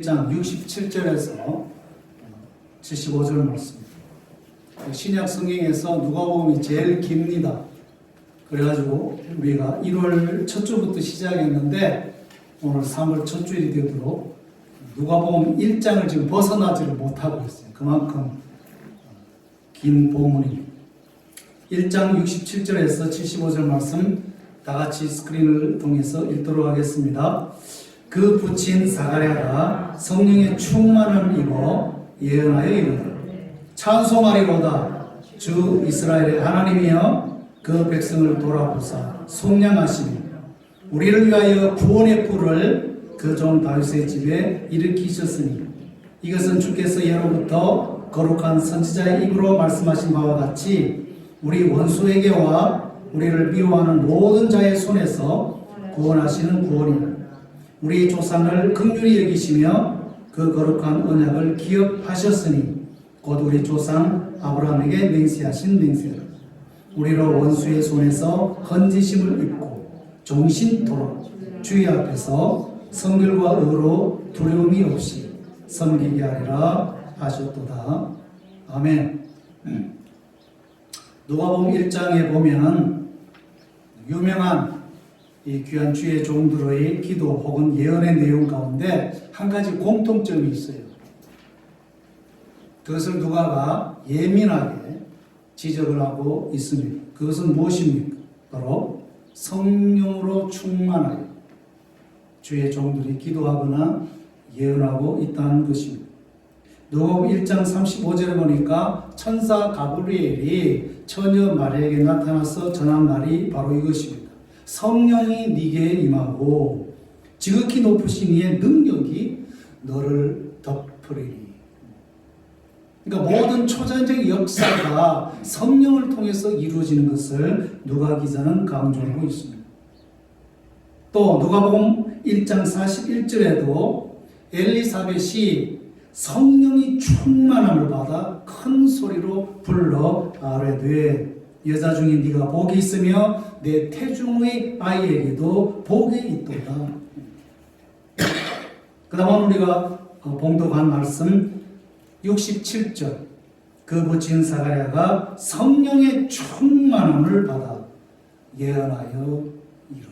1장 67절에서 75절 말씀입니다. 신약 성경에서 누가복음이 제일 깁니다. 그래가지고 우리가 1월 첫 주부터 시작했는데 오늘 3월 첫 주일이 되도록 누가복음 1장을 지금 벗어나지를 못하고 있어요. 그만큼 긴 본문입니다. 1장 67절에서 75절 말씀 다 같이 스크린을 통해서 읽도록 하겠습니다. 그 부친 사가랴가 성령의 충만함을 입어 예언하여 이르되 찬송하리로다 주 이스라엘의 하나님이여 그 백성을 돌아보사 속량하시며 우리를 위하여 구원의 뿔을 그 종 다윗의 집에 일으키셨으니 이것은 주께서 예로부터 거룩한 선지자의 입으로 말씀하신 바와 같이 우리 원수에게와 우리를 미워하는 모든 자의 손에서 구원하시는 구원이라. 우리 조상을 긍휼히 여기시며 그 거룩한 언약을 기억하셨으니 곧 우리 조상 아브라함에게 맹세하신 맹세라. 우리로 원수의 손에서 건지심을 입고 종신토록 주의 앞에서 성결과 의로 두려움이 없이 섬기게 하리라 하셨도다. 아멘. 누가복음 1장에 보면 유명한 이 귀한 주의 종들의 기도 혹은 예언의 내용 가운데 한 가지 공통점이 있어요. 그것을 누가가 예민하게 지적을 하고 있습니다. 그것은 무엇입니까? 바로 성령으로 충만하여 주의 종들이 기도하거나 예언하고 있다는 것입니다. 누가복음 1장 35절에 보니까 천사 가브리엘이 처녀 마리아에게 나타나서 전한 말이 바로 이것입니다. 성령이 네게 임하고 지극히 높으신 이의 능력이 너를 덮으리니. 그러니까 모든 초자연적 역사가 성령을 통해서 이루어지는 것을 누가 기자는 강조하고 있습니다. 또 누가복음 1장 41절에도 엘리사벳이 성령이 충만함을 받아 큰 소리로 불러 아뢰되 여자 중에 네가 복이 있으며 내 태중의 아이에게도 복이 있도다. 그 다음 우리가 봉독한 말씀 67절 그 부친 사가랴가 성령의 충만함을 받아 예언하여 이르되.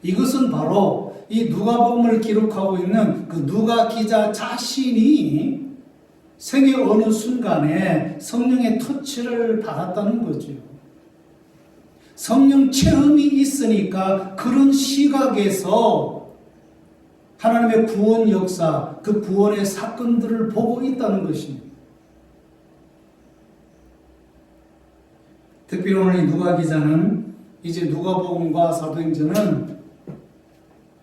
이것은 바로 이 누가복음을 기록하고 있는 그 누가 기자 자신이 생애 어느 순간에 성령의 터치를 받았다는 거죠. 성령 체험이 있으니까 그런 시각에서 하나님의 구원 역사, 그 구원의 사건들을 보고 있다는 것입니다. 특별히 오늘 이 누가 기자는 이제 누가복음과 사도행전은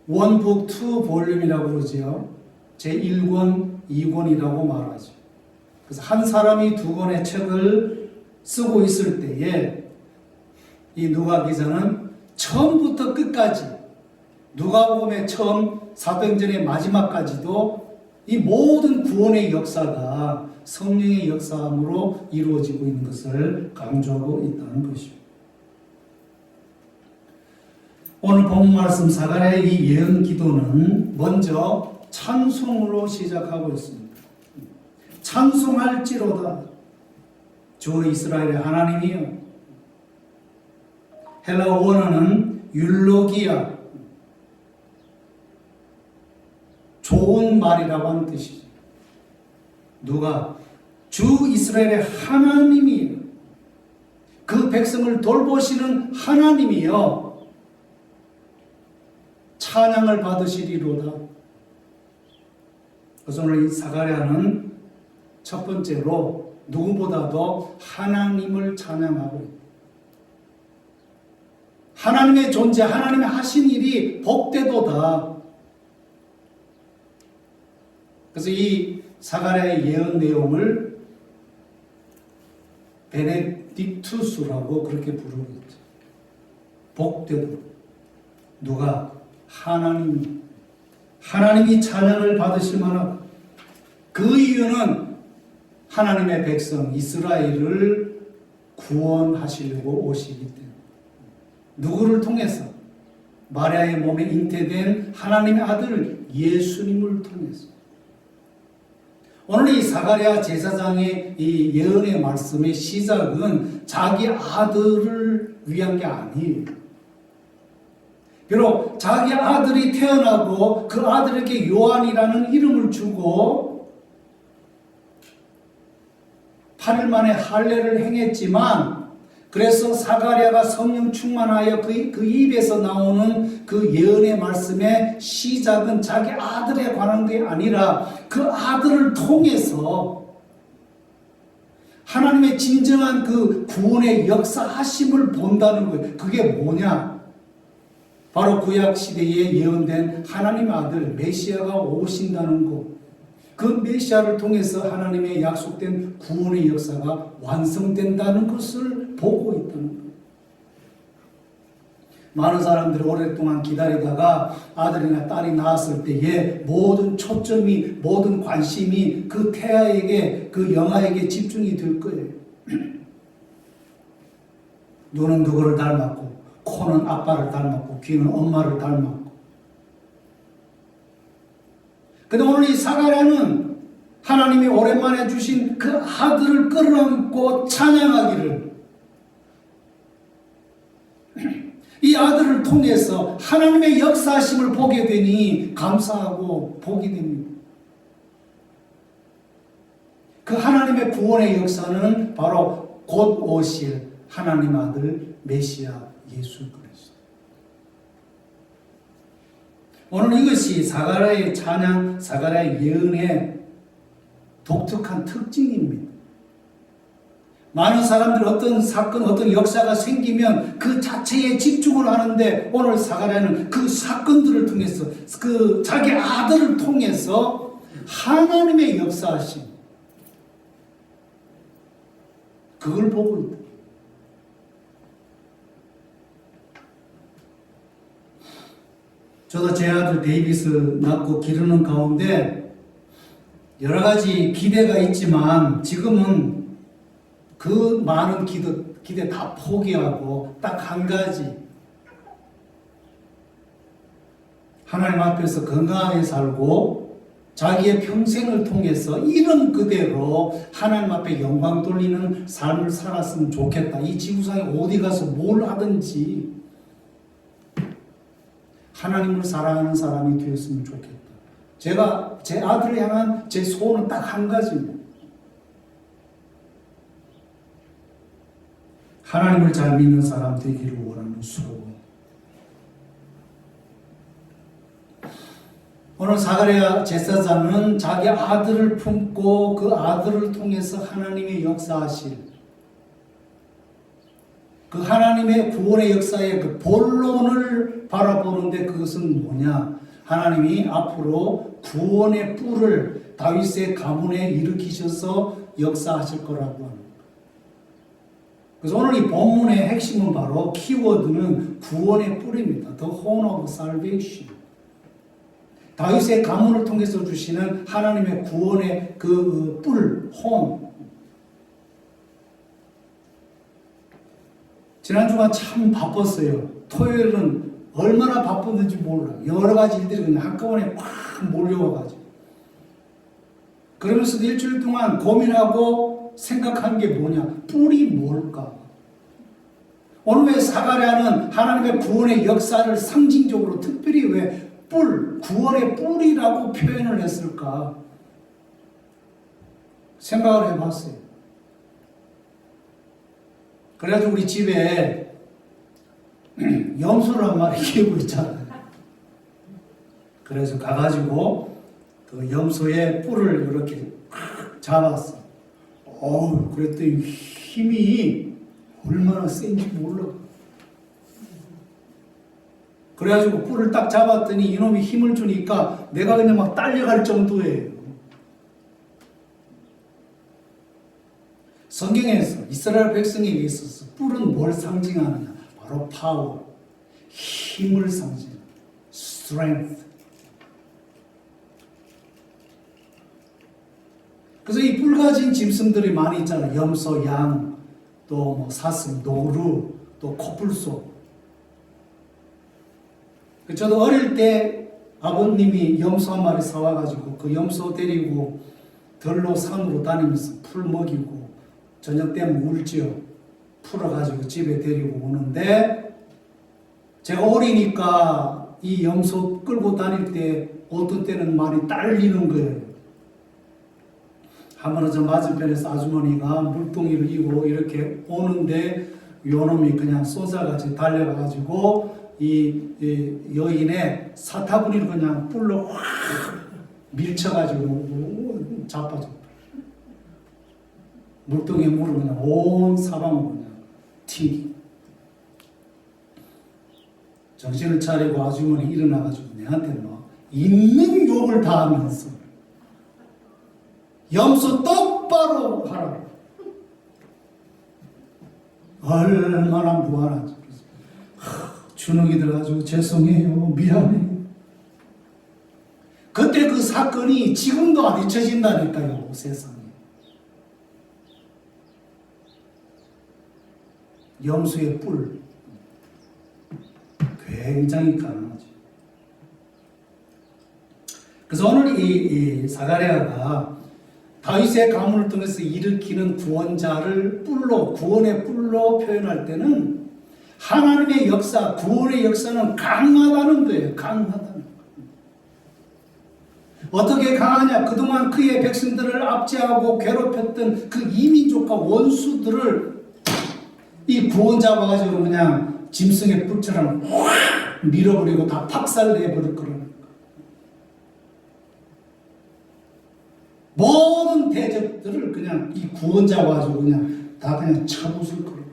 원북 투 볼륨이라고 그러지요. 제1권, 2권이라고 말하죠. 그래서 한 사람이 두 권의 책을 쓰고 있을 때에 이 누가 기자는 처음부터 끝까지 누가복음의 처음, 사도행전의 마지막까지도 이 모든 구원의 역사가 성령의 역사함으로 이루어지고 있는 것을 강조하고 있다는 것입니다. 오늘 본 말씀 사가랴의 이 예언 기도는 먼저 찬송으로 시작하고 있습니다. 찬송할지로다 주 이스라엘의 하나님이여. 헬라어 원어는 율로기아, 좋은 말이라고 하는 뜻이죠. 누가? 주 이스라엘의 하나님이여. 그 백성을 돌보시는 하나님이여. 찬양을 받으시리로다. 그래서 오늘 이 사가랴는 첫 번째로 누구보다도 하나님을 찬양하고 있다. 하나님의 존재, 하나님이 하신 일이 복되도다. 그래서 이 사가랴의 예언 내용을 베네딕투스라고 그렇게 부르고 있죠. 복되도다. 누가? 하나님이 찬양을 받으실 만하고, 그 이유는 하나님의 백성 이스라엘을 구원하시려고 오시기 때문에. 누구를 통해서? 마리아의 몸에 잉태된 하나님의 아들 예수님을 통해서. 오늘 이 사가랴 제사장의 이 예언의 말씀의 시작은 자기 아들을 위한 게 아니에요. 비록 자기 아들이 태어나고 그 아들에게 요한이라는 이름을 주고 8일 만에 할례를 행했지만, 그래서 사가랴가 성령 충만하여 그 입에서 나오는 그 예언의 말씀의 시작은 자기 아들에 관한 게 아니라 그 아들을 통해서 하나님의 진정한 그 구원의 역사하심을 본다는 거예요. 그게 뭐냐? 바로 구약 시대에 예언된 하나님의 아들 메시아가 오신다는 것. 그 메시아를 통해서 하나님의 약속된 구원의 역사가 완성된다는 것을 보고 있다는 거예요. 많은 사람들이 오랫동안 기다리다가 아들이나 딸이 낳았을 때에 모든 초점이, 모든 관심이 그 태아에게, 그 영아에게 집중이 될 거예요. 눈은 누구를 닮았고, 코는 아빠를 닮았고, 귀는 엄마를 닮았고. 근데 오늘 이 사가랴는 하나님이 오랜만에 주신 그 아들을 끌어안고 찬양하기를, 이 아들을 통해서 하나님의 역사하심을 보게 되니 감사하고 복이 됩니다. 그 하나님의 구원의 역사는 바로 곧 오실 하나님 아들 메시아 예수 그리스도. 오늘 이것이 사가랴의 찬양, 사가랴의 예언의 독특한 특징입니다. 많은 사람들이 어떤 사건, 어떤 역사가 생기면 그 자체에 집중을 하는데, 오늘 사가랴는 그 사건들을 통해서, 그 자기 아들을 통해서 하나님의 역사하심, 그걸 보고 있다. 저도 제 아들 데이비스 낳고 기르는 가운데 여러 가지 기대가 있지만, 지금은 그 많은 기대 다 포기하고 딱 한 가지, 하나님 앞에서 건강하게 살고 자기의 평생을 통해서 이름 그대로 하나님 앞에 영광 돌리는 삶을 살았으면 좋겠다. 이 지구상에 어디 가서 뭘 하든지 하나님을 사랑하는 사람이 되었으면 좋겠다. 제가 제 아들을 향한 제 소원은 딱 한 가지입니다. 하나님을 잘 믿는 사람 되기를 원하는 소원. 오늘 사가랴 제사장은 자기 아들을 품고 그 아들을 통해서 하나님의 역사하실, 그 하나님의 구원의 역사의 그 본론을 바라보는데, 그것은 뭐냐? 하나님이 앞으로 구원의 뿔을 다윗의 가문에 일으키셔서 역사하실 거라고 합니다. 그래서 오늘 이 본문의 핵심은 바로 키워드는 구원의 뿔입니다. The horn of salvation. 다윗의 가문을 통해서 주시는 하나님의 구원의 그 뿔, horn. 지난주가 참 바빴어요. 토요일은 얼마나 바쁜지 몰라요. 여러 가지 일들이 그냥 한꺼번에 확 몰려와가지고. 그러면서도 일주일 동안 고민하고 생각한 게 뭐냐? 뿔이 뭘까? 오늘 왜 사가랴는 하나님의 구원의 역사를 상징적으로 특별히 왜 뿔, 구원의 뿔이라고 표현을 했을까? 생각을 해봤어요. 그래가지고 우리 집에 염소를 한 마리 키우고 있잖아요. 그래서 가가지고 그 염소의 뿔을 이렇게 잡았어. 그랬더니 힘이 얼마나 센지 몰라. 그래가지고 뿔을 딱 잡았더니 이놈이 힘을 주니까 내가 그냥 막 딸려갈 정도예요. 성경에서 이스라엘 백성에게 있어서 뿔은 뭘 상징하느냐? 바로 파워, 힘을 상징합니다. strength. 그래서 이 뿔 가진 짐승들이 많이 있잖아요. 염소, 양, 또 뭐 사슴, 노루, 또 코뿔소. 저도 어릴 때 아버님이 염소 한 마리 사와가지고 그 염소 데리고 들로 산으로 다니면서 풀 먹이고 저녁 때면 물지요. 풀어가지고 집에 데리고 오는데 제가 어리니까 이 염소 끌고 다닐 때 어떤 때는 많이 딸리는 거예요. 한 번은 저 맞은편에서 아주머니가 물동이를 이고 이렇게 오는데 요놈이 그냥 쏘자같이 달려가가지고 이 여인의 사타구니를 그냥 뿔로 확 밀쳐가지고 자빠져. 물동이에 물을 그냥 온 사방으로 그냥 튀기. 정신을 차리고 아주머니 일어나가지고 내한테 뭐 있는 욕을 다 하면서 염소 똑바로 하라고. 얼마나 무한하지. 주눅이 들어가지고 죄송해요, 미안해요. 그때 그 사건이 지금도 안 잊혀진다니까요, 세상에. 염소의 뿔 굉장히 강하죠. 그래서 오늘 이 사가랴가 다윗의 가문을 통해서 일으키는 구원자를 뿔로, 구원의 뿔로 표현할 때는 하나님의 역사, 구원의 역사는 강하다는 거예요. 강하다는 거예요. 어떻게 강하냐? 그동안 그의 백성들을 압제하고 괴롭혔던 그 이민족과 원수들을 이 구원자가 가지고 그냥 짐승의 뿔처럼 확 밀어버리고 다 박살내버릴 거라는 거예요. 모든 대적들을 그냥 이 구원자가 가지고 그냥 다 그냥 쳐부술 거예요.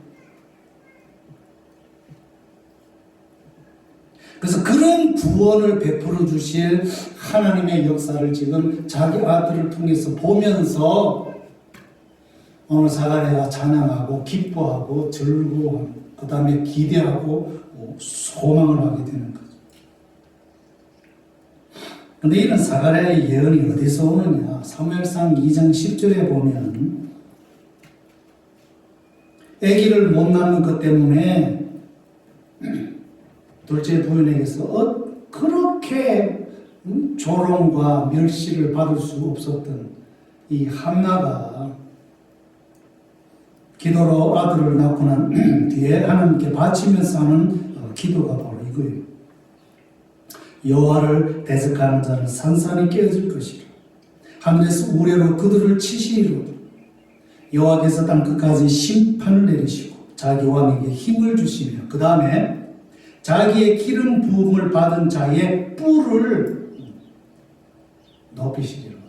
그래서 그런 구원을 베풀어 주실 하나님의 역사를 지금 자기 아들을 통해서 보면서 오늘 사가랴가 찬양하고 기뻐하고 즐거워하고 그 다음에 기대하고 소망을 하게 되는 거죠. 그런데 이런 사가랴의 예언이 어디서 오느냐? 사무엘상 2장 10절에 보면 아기를 못 낳는 것 때문에 둘째 부인에게서 그렇게 조롱과 멸시를 받을 수 없었던 이 한나가 기도로 아들을 낳고 난 뒤에 하나님께 바치면서 하는 기도가 바로 이거예요. 여호와를 대적하는 자는 산산이 깨어질 것이라. 하늘에서 우레로 그들을 치시리로다. 여호와께서 땅 끝까지 심판을 내리시고 자기 왕에게 힘을 주시며 그 다음에 자기의 기름 부음을 받은 자의 뿔을 높이시리로다.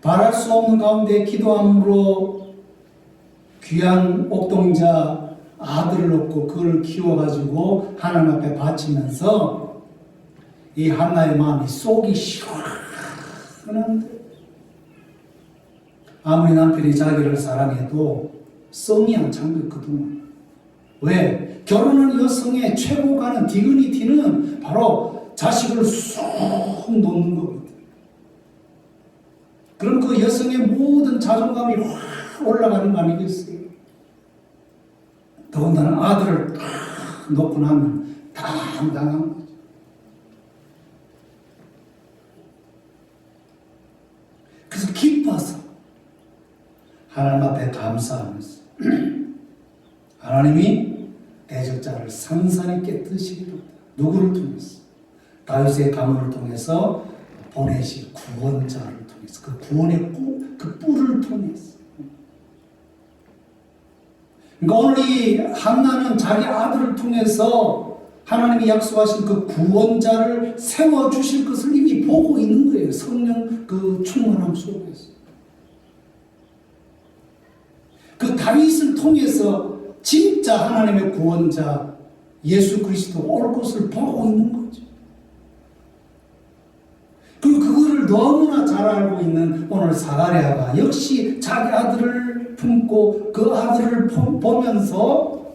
바랄 수 없는 가운데 기도함으로 귀한 옥동자 아들을 얻고 그걸 키워가지고 하나님 앞에 바치면서 이 한나의 마음이 속이 시원한데 아무리 남편이 자기를 사랑해도 성이 안 찬 거예요, 그동안. 왜? 결혼한 여성의 최고 가는 디그니티는 바로 자식을 쑥 놓는 거거든. 그럼 그 여성의 모든 자존감이 확 올라가는 거 아니겠어요? 더군다나 아들을 딱 놓고 나면 당당한 거죠. 그래서 기뻐서 하나님 앞에 감사하면서 하나님이 대적자를 산산히 깨뜨리시리로다. 누구를 통해서? 다윗의 가문을 통해서 보내실 구원자를 통해서, 그 구원의 그 뿔을 통해서. 그러니까 오늘 이 한나는 자기 아들을 통해서 하나님이 약속하신 그 구원자를 세워주실 것을 이미 보고 있는 거예요. 성령 그 충만함 속에서. 그 다윗을 통해서 진짜 하나님의 구원자 예수 그리스도 올 것을 보고 있는 거죠. 그리고 그거를 너무나 잘 알고 있는 오늘 사가랴가 역시 자기 아들을 품고 그 아들을 보면서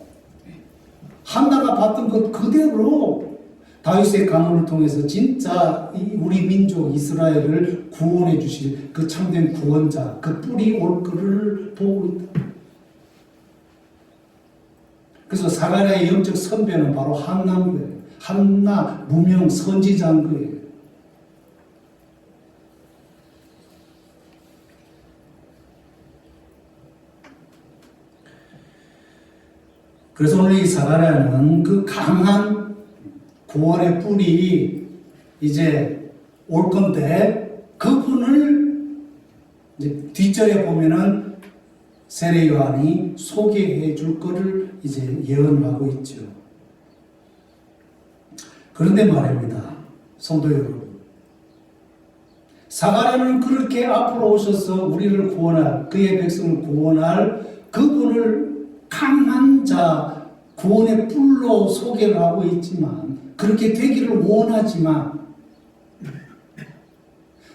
한나가 봤던 것 그대로 다윗의 가문을 통해서 진짜 우리 민족 이스라엘을 구원해 주실 그 참된 구원자, 그 뿔이 올 것을 보고 있다. 그래서 사가랴의 영적 선배는 바로 한나인 거예요. 한나 무명 선지자인 거예요. 그래서 오늘 이 사가랴는 그 강한 구원의 뿔이 이제 올 건데 그분을 이제 뒷절에 보면은 세례 요한이 소개해 줄 거를 이제 예언하고 있죠. 그런데 말입니다. 성도 여러분. 사가랴는 그렇게 앞으로 오셔서 우리를 구원할, 그의 백성을 구원할 그분을 강한 자, 구원의 뿔로 소개를 하고 있지만, 그렇게 되기를 원하지만,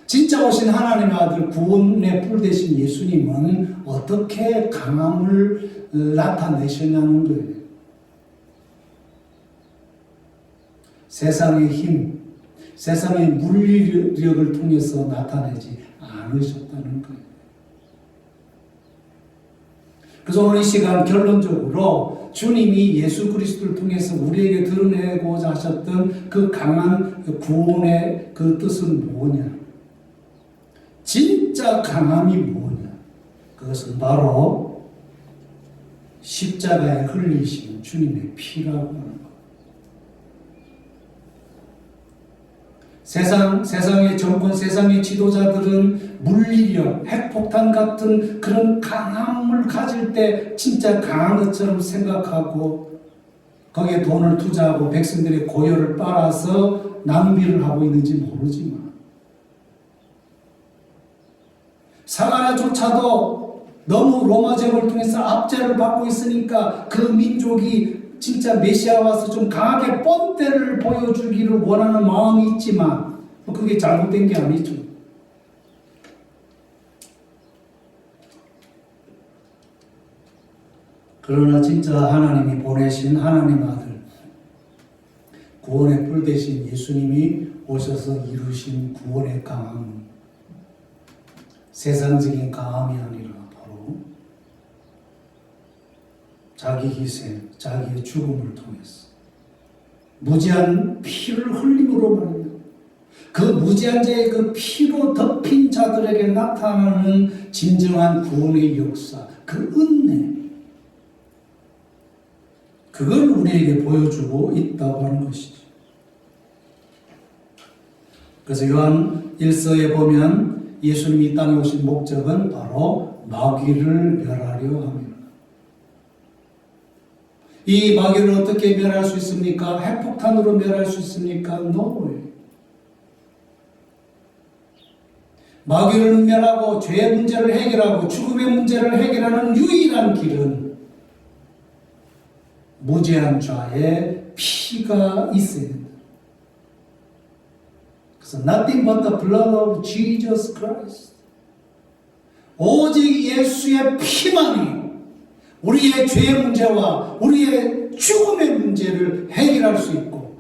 진짜 오신 하나님의 아들 구원의 뿔 되신 예수님은 어떻게 강함을 나타내셨냐는 거예요. 세상의 힘, 세상의 물리력을 통해서 나타내지 않으셨다는 거예요. 그래서 오늘 이 시간 결론적으로 주님이 예수 그리스도를 통해서 우리에게 드러내고자 하셨던 그 강한 구원의 그 뜻은 뭐냐? 진짜 강함이 뭐냐? 그것은 바로 십자가에 흘리신 주님의 피라고 하는 것. 세상의 정권, 세상의 지도자들은 물리력, 핵폭탄 같은 그런 강함을 가질 때 진짜 강한 것처럼 생각하고 거기에 돈을 투자하고 백성들의 고열을 빨아서 낭비를 하고 있는지 모르지만 사가랴조차도 너무 로마 제국을 통해서 압제를 받고 있으니까 그 민족이 진짜 메시아 와서 좀 강하게 뻔때를 보여주기를 원하는 마음이 있지만 그게 잘못된 게 아니죠. 그러나 진짜 하나님이 보내신 하나님 아들 구원의 뿔 되신 예수님이 오셔서 이루신 구원의 강함, 세상적인 강함이 아니라 바로 자기 희생, 자기의 죽음을 통해서 무지한 피를 흘림으로 말입니다. 그 무지한 자의 그 피로 덮인 자들에게 나타나는 진정한 구원의 역사, 그 은혜, 그걸 우리에게 보여주고 있다고 하는 것이죠. 그래서 요한 1서에 보면 예수님이 이 땅에 오신 목적은 바로 마귀를 멸하려 합니다. 이 마귀를 어떻게 멸할 수 있습니까? 핵폭탄으로 멸할 수 있습니까? No. 마귀를 멸하고 죄의 문제를 해결하고 죽음의 문제를 해결하는 유일한 길은 무죄한 자의 피가 있어야 된다. 그래서 nothing but the blood of Jesus Christ. 오직 예수의 피만이 우리의 죄의 문제와 우리의 죽음의 문제를 해결할 수 있고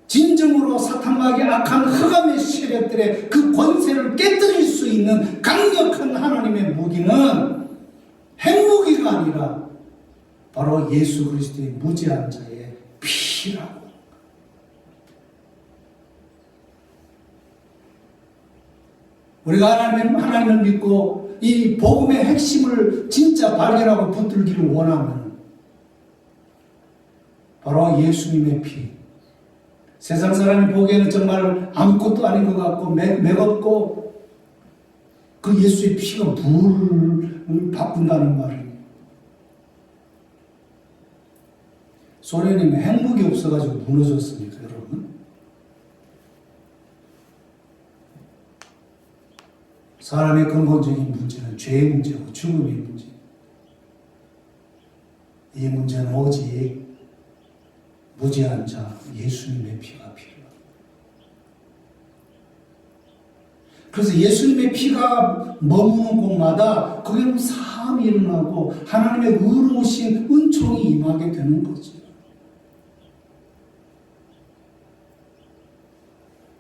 진정으로 사탄마귀의 악한 흑암의 세력들의 그 권세를 깨뜨릴 수 있는 강력한 하나님의 무기는 핵무기가 아니라 바로 예수 그리스도의 무죄한 자의 피라고. 우리가 하나님을 믿고 이 복음의 핵심을 진짜 발견하고 붙들기를 원하면 바로 예수님의 피. 세상 사람이 보기에는 정말 아무것도 아닌 것 같고 맥없고 그 예수의 피가 물을 바꾼다는 말이에요. 소련이 핵무기 없어가지고 무너졌습니까, 여러분? 사람의 근본적인 문제는 죄의 문제고 죽음의 문제. 이 문제는 오직 무죄한 자 예수님의 피가 필요합니다. 그래서 예수님의 피가 머무는 곳마다 거기는 사함이 일어나고 하나님의 의로우신 은총이 임하게 되는 거죠.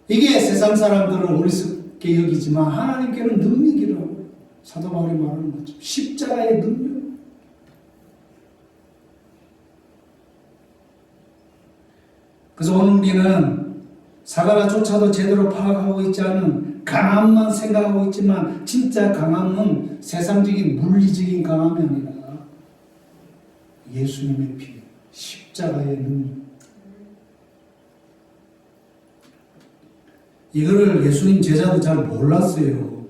이게 세상 사람들은 어리석게 여기지만 하나님께는 능력이라고 사도 바울이 말하는 거죠. 십자가의 능력. 그래서 오늘 우리는 사가라조차도 제대로 파악하고 있지 않은 강함만 생각하고 있지만 진짜 강함은 세상적인 물리적인 강함이 아니라 예수님의 피, 십자가의 능력. 이거를 예수님 제자도 잘 몰랐어요.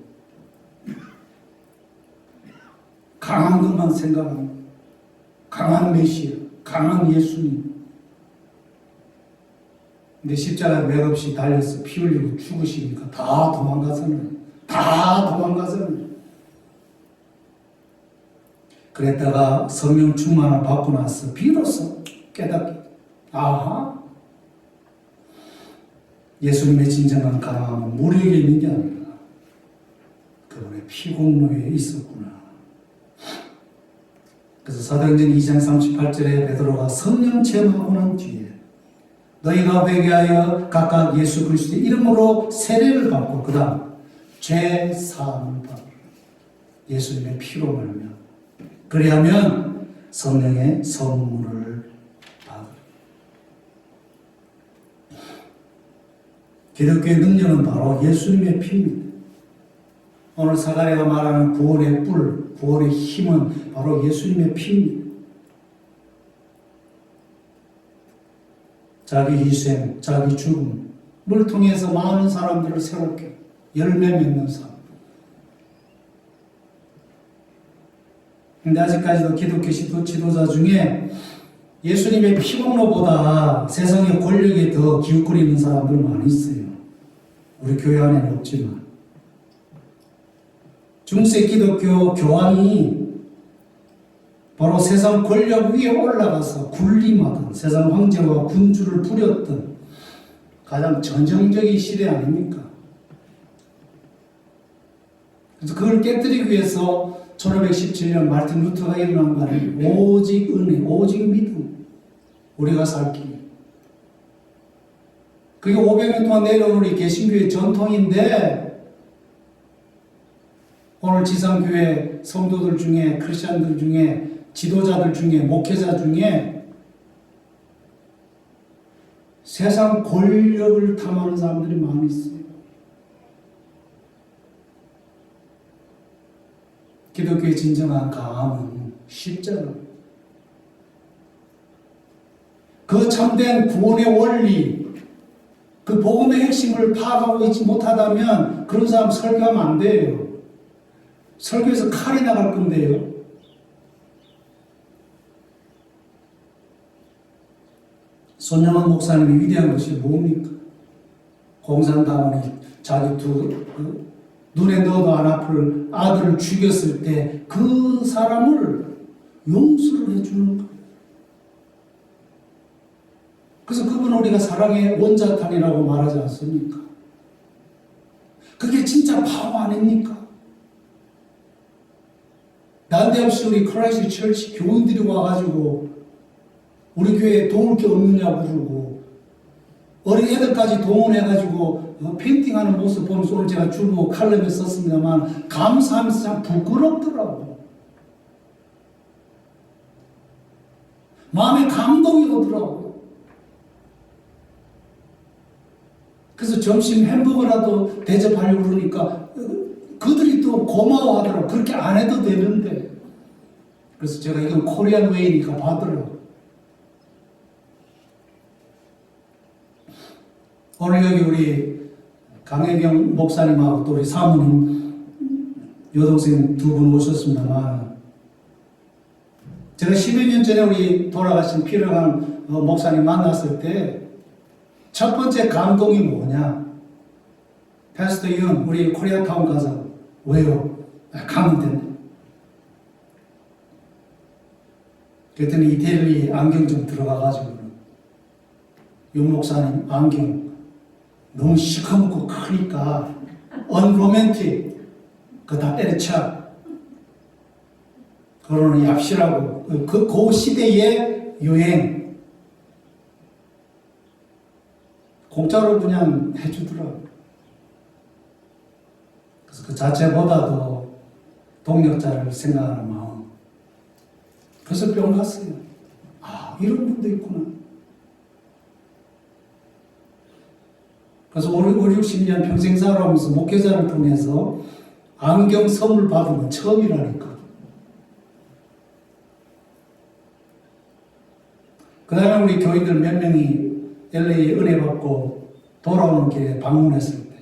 강한 것만 생각하는 강한 메시아, 강한 예수님. 근데 십자가에 맥없이 달려서 피 흘리고 죽으시니까 다 도망가서는 그랬다가 성령 충만을 받고 나서 비로소 깨닫게 아하, 예수님의 진정한 강함은 무리에게 있는 게 아니라 그분의 피공로에 있었구나. 그래서 사도행전 2장 38절에 베드로가 성령 체험하고 난 뒤에 너희가 회개하여 각각 예수 그리스도의 이름으로 세례를 받고 그 다음 죄 사함을 받으라. 예수님의 피로 말미암아 그리하면 성령의 선물을 받으라. 기독교의 능력은 바로 예수님의 피입니다. 오늘 사가랴가 말하는 구원의 뿔, 구원의 힘은 바로 예수님의 피입니다. 자기 희생, 자기 죽음을 통해서 많은 사람들을 새롭게 열매 맺는 삶. 근데 아직까지도 기독교 지도자 중에 예수님의 피공로보다 세상의 권력에 더 기웃거리는 사람들 많이 있어요. 우리 교회 안에는 없지만. 중세 기독교 교황이 바로 세상 권력 위에 올라가서 군림하던 세상 황제와 군주를 부렸던 가장 전형적인 시대 아닙니까? 그래서 그걸 깨뜨리기 위해서 1517년 마르틴 루터가 일어난 거 아니에요. 오직 은혜, 오직 믿음. 우리가 살 길. 그게 500년 동안 내려온 우리 개신교의 전통인데 오늘 지상교회 성도들 중에 크리스천들 중에 지도자들 중에 목회자 중에 세상 권력을 탐하는 사람들이 많이 있어요. 기독교의 진정한 강함은 십자가입니다. 그 참된 구원의 원리, 그 복음의 핵심을 파악하고 있지 못하다면 그런 사람 설교하면 안 돼요. 설교에서 칼이 나갈 건데요. 손영원 목사님이 위대한 것이 뭡니까? 공산당원이 자기 눈에 넣어도 안 아플 아들을 죽였을 때 그 사람을 용서를 해주는 거예요. 그래서 그분은 우리가 사랑의 원자탄이라고 말하지 않습니까? 그게 진짜 파워 아닙니까? 난데없이 우리 크라이스트 처치 교인들이 와가지고 우리 교회에 도울 게 없느냐 부르고 어린 애들까지 동원해가지고 페인팅하는 모습 보면서 오늘 제가 주보 칼럼에 썼습니다만 감사하면서 참 부끄럽더라고. 마음에 감동이 오더라고요. 그래서 점심 햄버거라도 대접하려고 그러니까 그들이 또 고마워하더라고. 그렇게 안 해도 되는데. 그래서 제가 이건 코리안 웨이니까 받으라고. 오늘 여기 우리 강혜경 목사님하고 또 우리 사모님 여동생 두 분 오셨습니다만 제가 10여 년 전에 우리 돌아가신 피르강 목사님 만났을 때 첫 번째 감동이 뭐냐? 패스터 이은 우리 코리아타운 가서 왜요? 가면 된다. 그랬더니 이태리 안경 좀 들어가가지고 윤 목사님 안경 너무 시커멓고 크니까 언로맨틱 그거 다 때려쳐. 그거는 얍실하고 그 시대의 유행 공짜로 그냥 해주더라고. 그래서 그 자체보다도 동력자를 생각하는 마음. 그래서 뿅 갔어요. 아, 이런 분도 있구나. 그래서 5, 60년 평생 살아오면서 목회자를 통해서 안경 선물 받은 건 처음이라니까. 그 다음에 우리 교인들 몇 명이 LA에 은혜 받고 돌아오는 길에 방문했을 때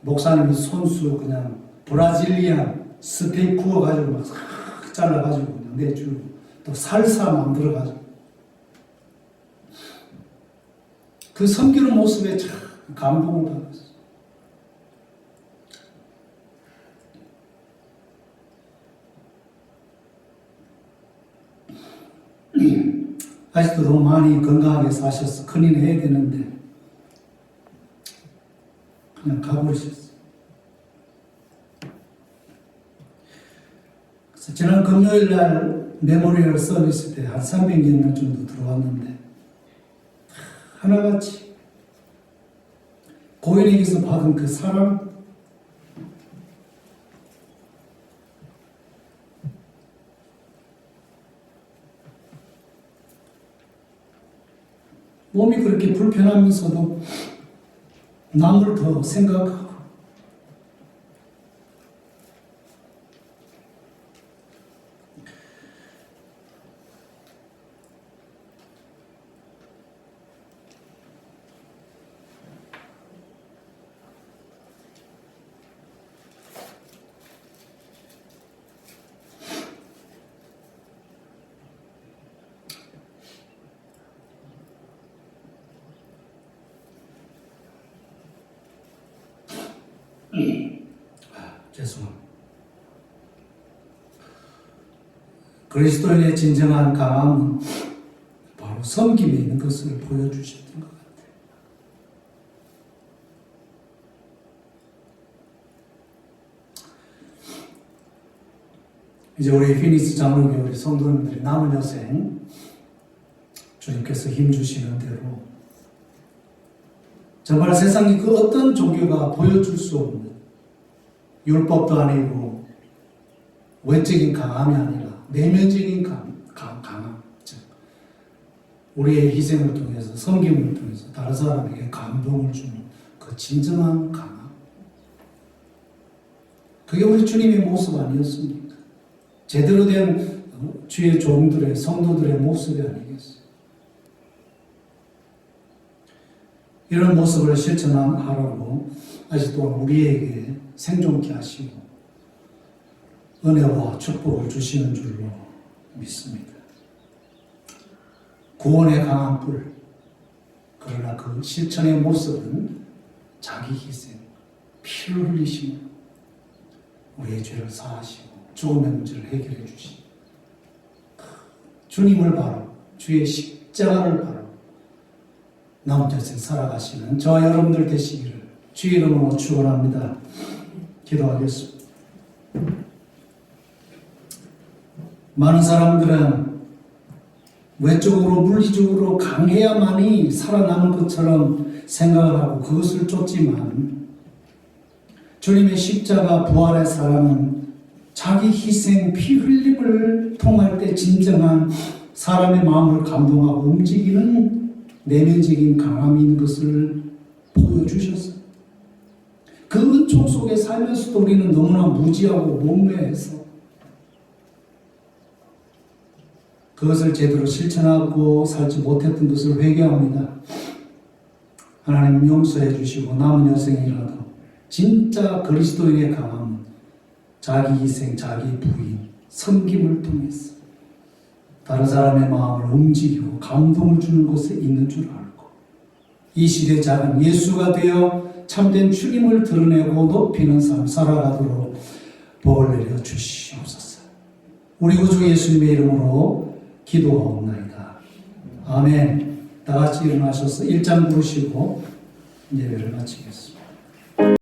목사님이 손수 그냥 브라질리안 스테이크 구워가지고 막 싹 잘라가지고 그냥 내주고 또 살사 만들어가지고 그 섬기는 모습에 참 감동을 받았어요. 아직도 너무 많이 건강하게 사셔서 큰일 해야 되는데 그냥 가버리셨어요. 그래서 지난 금요일 날 메모리얼 서비스 때 한 300여 명 정도 들어왔는데 하나같이 고인에게서 받은 그 사랑, 몸이 그렇게 불편하면서도 남을 더 생각하고 죄송합니다. 그리스도인의 진정한 강함은 바로 섬김에 있는 것을 보여주셨던 것 같아요. 이제 우리 피니스 장로교 우리 성도님들이 남은 여생 주님께서 힘주시는 대로 정말 세상에 그 어떤 종교가 보여줄 수 없는 율법도 아니고 외적인 강함이 아니라 내면적인 강함, 즉 우리의 희생을 통해서 섬김을 통해서 다른 사람에게 감동을 주는 그 진정한 강함, 그게 우리 주님의 모습 아니었습니까? 제대로 된 주의 종들의 성도들의 모습이 아니겠어요? 이런 모습을 실천하라고 아직도 우리에게 생존케 하시고 은혜와 축복을 주시는 줄로 믿습니다. 구원의 강한 불, 그러나 그 실천의 모습은 자기 희생, 피를 흘리시며 우리의 죄를 사하시고 죽음의 문제를 해결해 주시고 주님을 바라고 주의 십자가를 바라고 남은 여생 살아가시는 저와 여러분들 되시기를 주의 이름으로 축원합니다. 기도하겠습니다. 많은 사람들은 외적으로 물리적으로 강해야만이 살아남을 것처럼 생각을 하고 그것을 쫓지만 주님의 십자가 부활의 사랑은 자기 희생 피 흘림을 통할 때 진정한 사람의 마음을 감동하고 움직이는 내면적인 강함이 있는 것을 보여주셨어요. 그 은총 속에 살면서도 우리는 너무나 무지하고 목매해서 그것을 제대로 실천하고 살지 못했던 것을 회개합니다. 하나님 용서해 주시고 남은 여생이라도 진짜 그리스도인의 강함은 자기 희생, 자기 부인, 섬김을 통해서 다른 사람의 마음을 움직이고 감동을 주는 곳에 있는 줄 알고 이 시대 작은 예수가 되어 참된 주님을 드러내고 높이는 삶 살아가도록 복을 내려 주시옵소서. 우리 구주 예수님의 이름으로 기도하옵나이다. 아멘. 다 같이 일어나셔서 1장 부르시고 예배를 마치겠습니다.